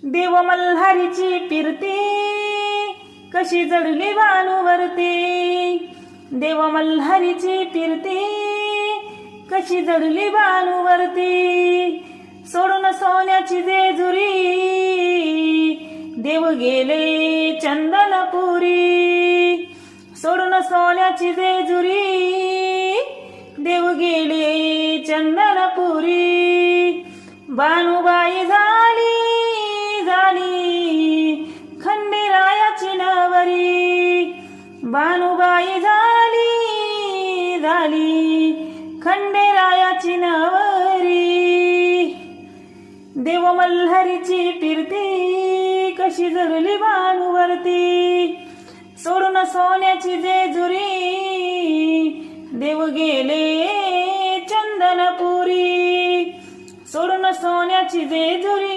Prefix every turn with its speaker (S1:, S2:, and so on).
S1: देव मल्हारीची फिरती कशी जडली भानूवरती। देव मल्हारीची फिरती कशी जडली भानूवरती। सोडून सोन्याची जेजुरी देव गेले चंदनपुरी। सोडून सोन्याची जेजुरी देव गेले चंदनपुरी। भानुबाई झाली खंडेरायाची नवरी। भानुबाई झाली खंडेरायाची नवरी। देव मल्हारीची फिरती कशी जडली भानूवरती। सोडून सोन्याची जेजुरी देव गेले चंदनपुरी। सोडून सोन्याची जेजुरी